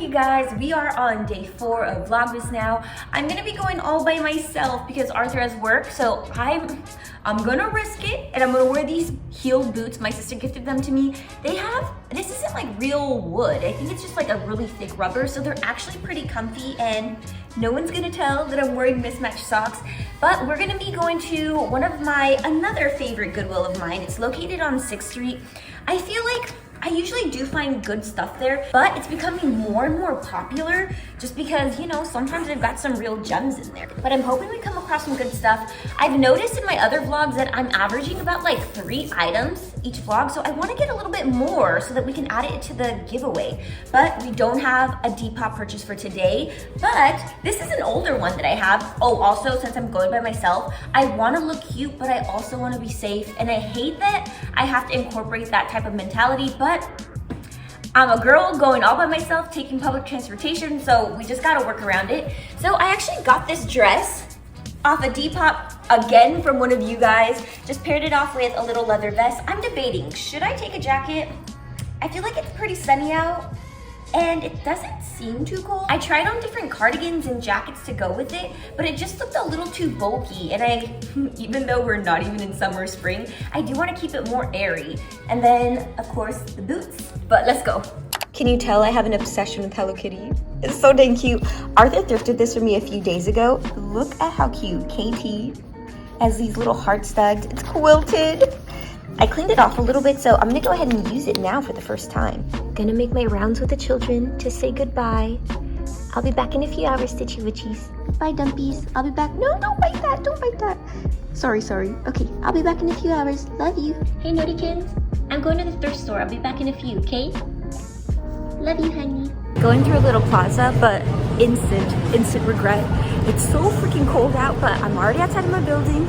Okay guys, we are on day 4 of Vlogmas now. I'm gonna be going all by myself because Arthur has work, so I'm gonna risk it and I'm gonna wear these heeled boots. My sister gifted them to me. This isn't like real wood. I think it's just like a really thick rubber, so they're actually pretty comfy and no one's gonna tell that I'm wearing mismatched socks. But we're gonna be going to another favorite Goodwill of mine. It's located on 6th Street. I feel like I usually do find good stuff there, but it's becoming more and more popular just because, you know, sometimes they've got some real gems in there. But I'm hoping we come across some good stuff. I've noticed in my other vlogs that I'm averaging about like 3 items each vlog, so I want to get a little bit more so that we can add it to the giveaway. But we don't have a Depop purchase for today, but this is an older one that I have. Oh, also, since I'm going by myself, I want to look cute, but I also want to be safe, and I hate that I have to incorporate that type of mentality, but I'm a girl going all by myself, taking public transportation, so we just gotta work around it. So I actually got this dress off a Depop again from one of you guys. Just paired it off with a little leather vest. I'm debating, should I take a jacket? I feel like it's pretty sunny out and it doesn't seem too cold. I tried on different cardigans and jackets to go with it, but it just looked a little too bulky, and even though we're not even in summer or spring, I do want to keep it more airy. And then, of course, the boots. But let's go. Can you tell I have an obsession with Hello Kitty? It's so dang cute. Arthur thrifted this for me a few days ago. Look at how cute. KT has these little heart studs. It's quilted. I cleaned it off a little bit, so I'm gonna go ahead and use it now for the first time. Gonna make my rounds with the children to say goodbye. I'll be back in a few hours, Stitchy Witchies. Bye, Dumpies. I'll be back. No, don't bite that. Don't bite that. Sorry. Okay, I'll be back in a few hours. Love you. Hey, Nuttikins. I'm going to the thrift store. I'll be back in a few, okay? Love you, honey. Going through a little plaza, but instant regret. It's so freaking cold out, but I'm already outside of my building.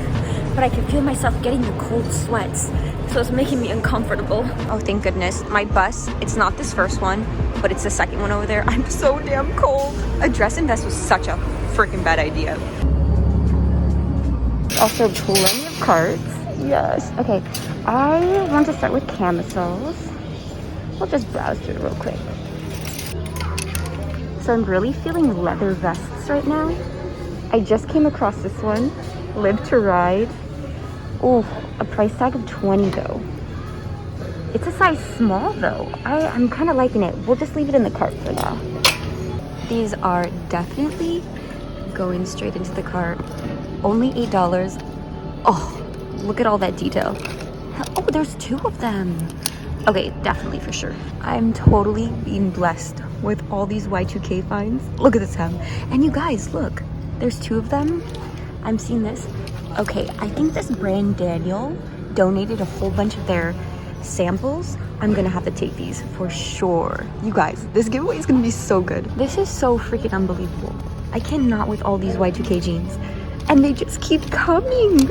But I can feel myself getting the cold sweats, so it's making me uncomfortable. Oh, thank goodness. My bus, it's not this first one, but it's the second one over there. I'm so damn cold. A dress and vest was such a freaking bad idea. Also, plenty of carts. Yes. Okay, I want to start with camisoles. We'll just browse through real quick. So I'm really feeling leather vests right now. I just came across this one. Live to Ride. Oh, a price tag of 20 though. It's a size small though. I'm kind of liking it. We'll just leave it in the cart for now. These are definitely going straight into the cart. Only $8. Oh, look at all that detail. Oh, there's 2 of them. Okay, definitely for sure. I'm totally being blessed with all these Y2K finds. Look at this hem. And you guys, look. There's 2 of them. I'm seeing this. Okay, I think this brand Daniel donated a whole bunch of their samples. I'm gonna have to take these for sure. You guys, this giveaway is gonna be so good. This is so freaking unbelievable. I cannot with all these Y2K jeans. And they just keep coming.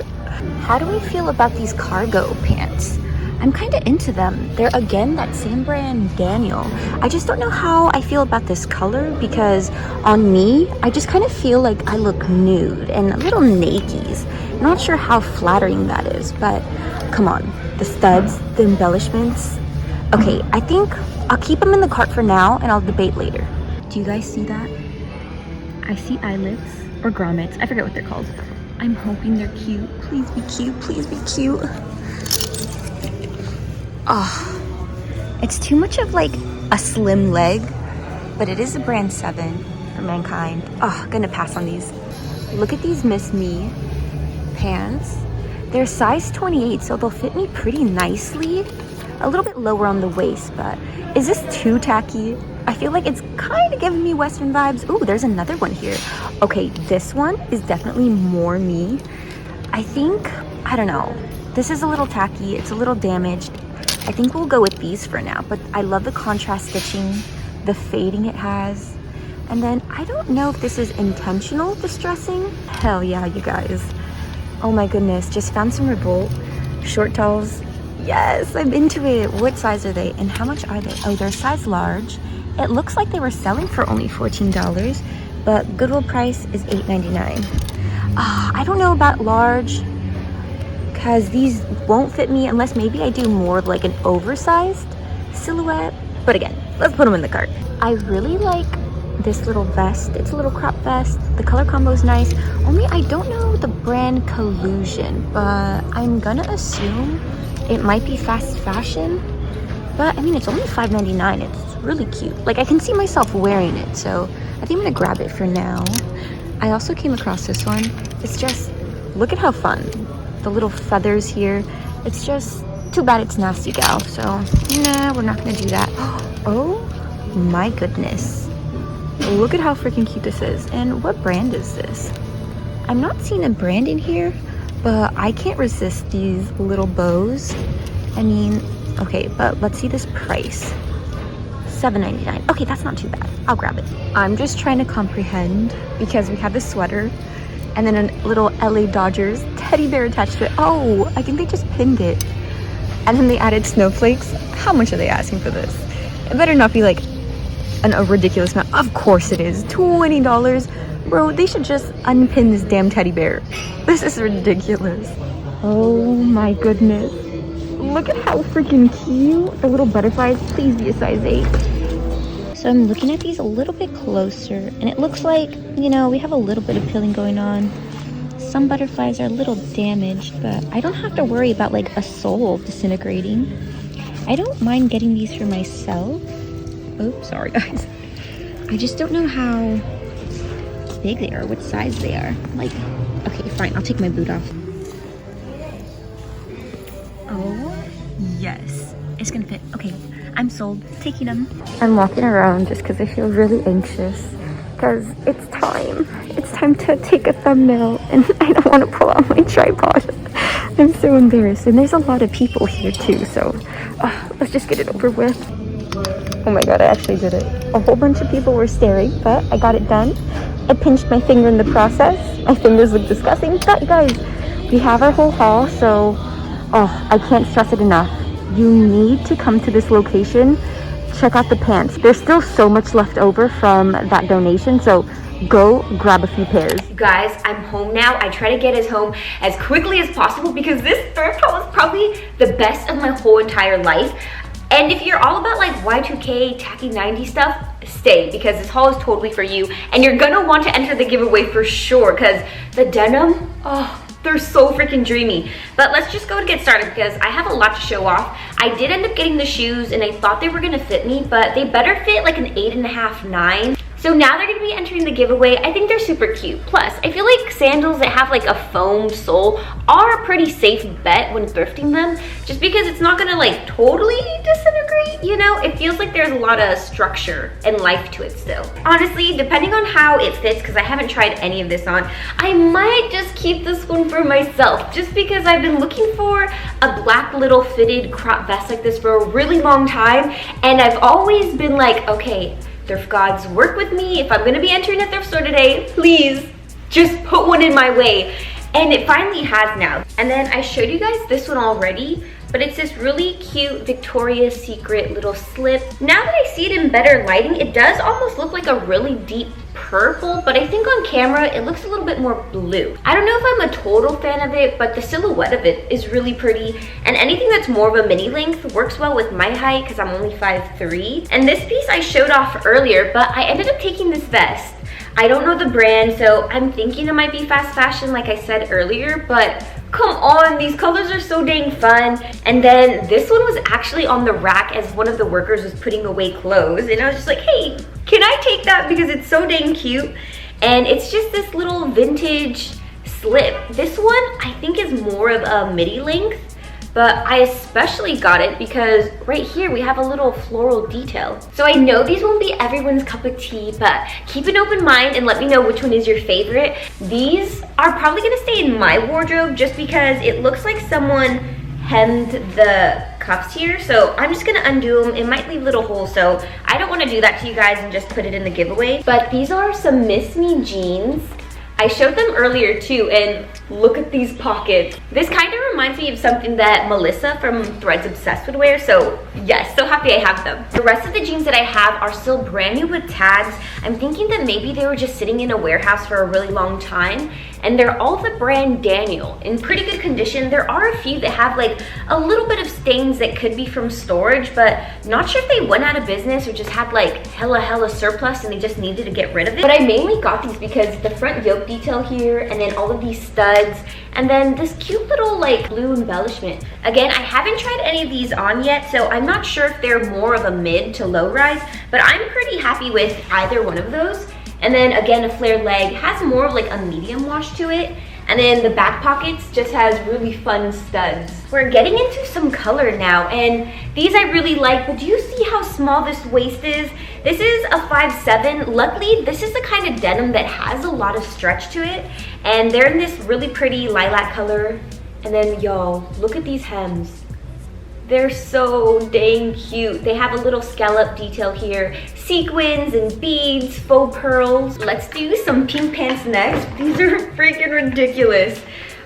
How do we feel about these cargo pants? I'm kind of into them. They're again that same brand Daniel. I just don't know how I feel about this color because on me, I just kind of feel like I look nude and a little nakies. Not sure how flattering that is, but come on. The studs, the embellishments. Okay, I think I'll keep them in the cart for now and I'll debate later. Do you guys see that? I see eyelets or grommets. I forget what they're called. I'm hoping they're cute. Please be cute. Please be cute. Oh, it's too much of like a slim leg, but it is a brand 7 for Mankind. Oh, gonna pass on these. Look at these Miss Me pants. They're size 28, so they'll fit me pretty nicely. A little bit lower on the waist, but is this too tacky? I feel like it's kind of giving me Western vibes. Ooh, there's another one here. Okay, this one is definitely more me. I think, I don't know. This is a little tacky. It's a little damaged. I think we'll go with these for now, but I love the contrast stitching, the fading it has. And then I don't know if this is intentional distressing. Hell yeah, you guys. Oh my goodness, just found some Revolt short towels. Yes, I'm into it. What size are they and how much are they? Oh, they're size large. It looks like they were selling for only $14, but Goodwill price is $8.99. I don't know about large, because these won't fit me unless maybe I do more of like an oversized silhouette. But again, let's put them in the cart. I really like this little vest. It's a little crop vest. The color combo is nice. Only I don't know the brand Collusion, but I'm gonna assume it might be fast fashion. But I mean, it's only $5.99. It's really cute. Like, I can see myself wearing it, so I think I'm gonna grab it for now. I also came across this one. It's just, look at how fun. The little feathers here. It's just too bad it's nasty, gal. So nah, we're not gonna do that. Oh my goodness. Look at how freaking cute this is. And what brand is this? I'm not seeing a brand in here, but I can't resist these little bows. I mean, okay, but let's see this price. $7.99. Okay, that's not too bad. I'll grab it. I'm just trying to comprehend because we have this sweater and then a little LA Dodgers teddy bear attached to it. Oh, I think they just pinned it. And then they added snowflakes. How much are they asking for this? It better not be like a ridiculous amount. Of course it is. $20. Bro, they should just unpin this damn teddy bear. This is ridiculous. Oh my goodness. Look at how freaking cute. The little butterflies. Please be a size 8. So I'm looking at these a little bit closer, and it looks like, you know, we have a little bit of peeling going on. Some butterflies are a little damaged, but I don't have to worry about like a sole disintegrating. I don't mind getting these for myself. Oops, sorry guys. I just don't know how big they are, what size they are. Like, okay, fine, I'll take my boot off. Oh, yes. It's gonna fit. Okay, I'm sold. Taking them. I'm walking around just because I feel really anxious. Because it's time. It's time to take a thumbnail and I don't want to pull out my tripod. I'm so embarrassed. And there's a lot of people here too, so let's just get it over with. Oh my god, I actually did it. A whole bunch of people were staring, but I got it done. I pinched my finger in the process. My fingers look disgusting. But you guys, we have our whole haul, so I can't stress it enough. You need to come to this location. Check out the pants. There's still so much left over from that donation, so go grab a few pairs. Guys, I'm home now. I try to get us home as quickly as possible because this thrift haul is probably the best of my whole entire life. And if you're all about like Y2K, tacky 90s stuff, stay because this haul is totally for you. And you're gonna want to enter the giveaway for sure because the denim, they're so freaking dreamy. But let's just go and get started because I have a lot to show off. I did end up getting the shoes and I thought they were gonna fit me, but they better fit like an 8.5, 9. So now they're gonna be entering the giveaway. I think they're super cute. Plus, I feel like sandals that have like a foam sole are a pretty safe bet when thrifting them, just because it's not gonna like totally disintegrate, you know? It feels like there's a lot of structure and life to it still. Honestly, depending on how it fits, because I haven't tried any of this on, I might just keep this one for myself, just because I've been looking for a black little fitted crop vest like this for a really long time, and I've always been like, okay, thrift gods, work with me. If I'm gonna be entering a thrift store today, please just put one in my way. And it finally has now. And then I showed you guys this one already, but it's this really cute Victoria's Secret little slip. Now that I see it in better lighting, it does almost look like a really deep purple, but I think on camera it looks a little bit more blue. I don't know if I'm a total fan of it, but the silhouette of it is really pretty, and anything that's more of a mini length works well with my height because I'm only 5'3". And this piece I showed off earlier, but I ended up taking this vest. I don't know the brand, so I'm thinking it might be fast fashion like I said earlier, but come on, these colors are so dang fun. And then this one was actually on the rack as one of the workers was putting away clothes, and I was just like, hey, can I take that because it's so dang cute? And it's just this little vintage slip. This one I think is more of a midi length, but I especially got it because right here we have a little floral detail. So I know these won't be everyone's cup of tea, but keep an open mind and let me know which one is your favorite. These are probably gonna stay in my wardrobe just because it looks like someone hemmed the cuffs here, so I'm just gonna undo them. It might leave little holes, so I don't want to do that to you guys and just put it in the giveaway. But these are some Miss Me jeans. I showed them earlier too, and look at these pockets. This kind of reminds me of something that Melissa from Threads Obsessed would wear, so yes, so happy I have them. The rest of the jeans that I have are still brand new with tags. I'm thinking that maybe they were just sitting in a warehouse for a really long time, and they're all the brand Daniel, in pretty good condition. There are a few that have like a little bit of stains that could be from storage, but not sure if they went out of business or just had like hella surplus and they just needed to get rid of it. But I mainly got these because the front yoke detail here, and then all of these studs, and then this cute little like blue embellishment. Again, I haven't tried any of these on yet, so I'm not sure if they're more of a mid to low rise, but I'm pretty happy with either one of those. And then again, a flared leg has more of like a medium wash to it. And then the back pockets just has really fun studs. We're getting into some color now, and these I really like, but do you see how small this waist is? This is a 5'7". Luckily, this is the kind of denim that has a lot of stretch to it, and they're in this really pretty lilac color. And then y'all, look at these hems. They're so dang cute. They have a little scallop detail here, sequins and beads, faux pearls. Let's do some pink pants next. These are freaking ridiculous.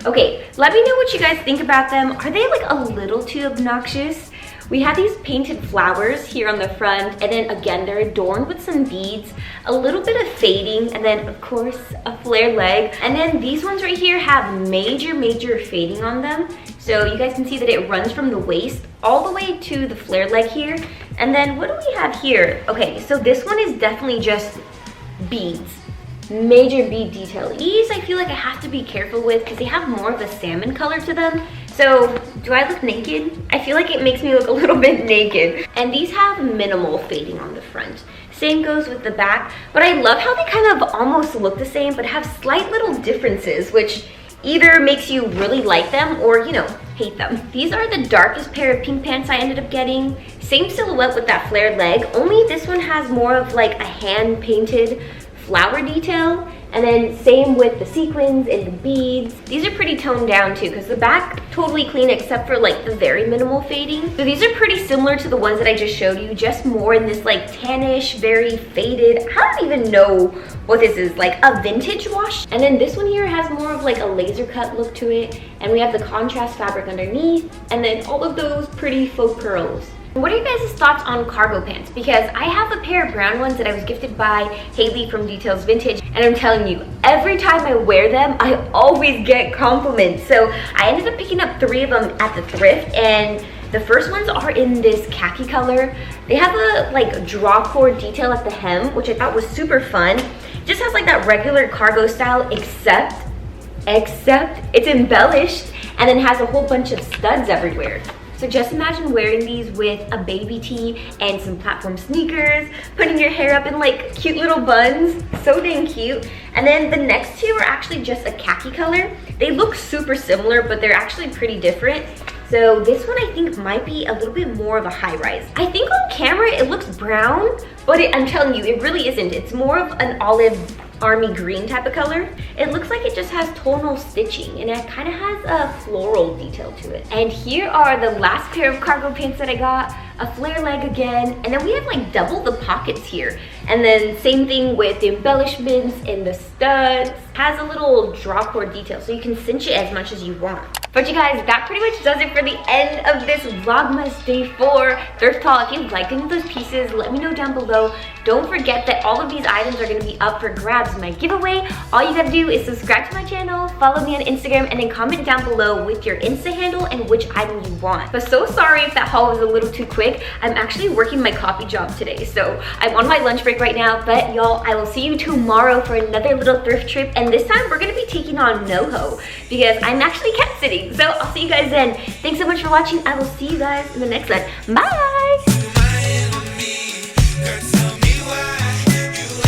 Okay, let me know what you guys think about them. Are they like a little too obnoxious? We have these painted flowers here on the front, and then again, they're adorned with some beads, a little bit of fading, and then of course, a flare leg. And then these ones right here have major fading on them. So you guys can see that it runs from the waist all the way to the flare leg here. And then what do we have here? Okay, so this one is definitely just beads. Major bead detail. These I feel like I have to be careful with because they have more of a salmon color to them. So do I look naked? I feel like it makes me look a little bit naked. And these have minimal fading on the front. Same goes with the back, but I love how they kind of almost look the same but have slight little differences, which either makes you really like them or, you know, hate them. These are the darkest pair of pink pants I ended up getting. Same silhouette with that flared leg, only this one has more of like a hand painted flower detail. And then same with the sequins and the beads. These are pretty toned down too, because the back totally clean except for like the very minimal fading. So these are pretty similar to the ones that I just showed you, just more in this like tannish, very faded, I don't even know what this is, like a vintage wash. And then this one here has more of like a laser cut look to it. And we have the contrast fabric underneath, and then all of those pretty faux pearls. What are you guys' thoughts on cargo pants? Because I have a pair of brown ones that I was gifted by Haley from Details Vintage, and I'm telling you, every time I wear them, I always get compliments. So I ended up picking up 3 of them at the thrift, and the first ones are in this khaki color. They have a like draw cord detail at the hem, which I thought was super fun. It just has like that regular cargo style, except it's embellished and then has a whole bunch of studs everywhere. So just imagine wearing these with a baby tee and some platform sneakers, putting your hair up in like cute little buns. So dang cute. And then the next 2 are actually just a khaki color. They look super similar, but they're actually pretty different. So this one I think might be a little bit more of a high rise. I think on camera it looks brown, but I'm telling you, it really isn't. It's more of an olive army green type of color. It looks like it just has tonal stitching, and it kind of has a floral detail to it. And here are the last pair of cargo pants that I got. A flare leg again, and then we have like double the pockets here. And then same thing with the embellishments and the studs. Has a little draw cord detail, so you can cinch it as much as you want. But you guys, that pretty much does it for the end of this Vlogmas Day 4 thrift haul. If you liked any of those pieces, let me know down below. Don't forget that all of these items are going to be up for grabs in my giveaway. All you gotta do is subscribe to my channel, follow me on Instagram, and then comment down below with your Insta handle and which item you want. But so sorry if that haul was a little too quick. I'm actually working my copy job today, so I'm on my lunch break right now. But y'all, I will see you tomorrow for another little thrift trip, and this time we're gonna be taking on NoHo because I'm actually cat sitting. So I'll see you guys then. Thanks so much for watching. I will see you guys in the next one. Bye!